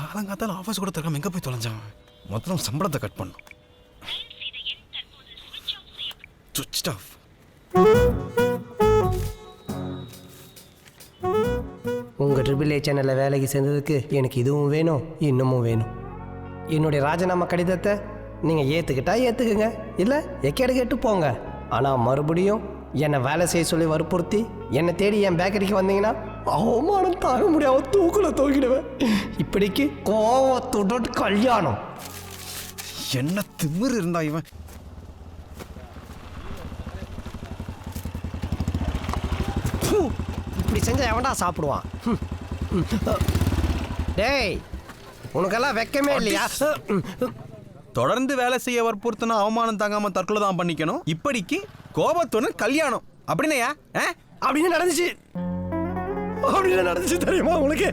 காலங்காத்தால ஆஃபீஸ் கூட திறக்காம எங்கே போய் தொலைஞ்சான்? மொத்தம் சம்பளத்தை கட் பண்ணும். சுவிட்ச் ஆஃப். உங்கள் AAA சேனலில் வேலைக்கு சேர்ந்ததுக்கு எனக்கு இதுவும் வேணும், இன்னமும் வேணும். என்னுடைய ராஜினாமா கடிதத்தை நீங்கள் ஏற்றுக்கிட்டா ஏற்றுக்குங்க, இல்லை எக்கேடு கேட்டு போங்க. ஆனால் மறுபடியும் என்னை வேலை செய்ய சொல்லி வற்புறுத்தி என்னை தேடி என் பேக்கரிக்கு வந்தீங்கன்னா அவமானம் தாங்க முடியாம தூக்குல தூக்கிடுவேன். இப்படிக்கு கோவத்துடன் கல்யாணம். என்ன திமிர் இருந்தா இவன். இப்படி செஞ்சா எவன்டா சாப்பிடுவான்? டேய், உனக்கெல்லாம் வெக்கமே இல்லையா? தொடர்ந்து வேலை செய்ய வற்புறுத்தினா அவமானம் தாங்காம தற்கொலை தான் பண்ணிக்கணும். இப்படிக்கு கோபத்துடன் கல்யாணம் அப்படின்னையா? அப்படின்னு நடந்துச்சு தெரியுமா உங்களுக்கு?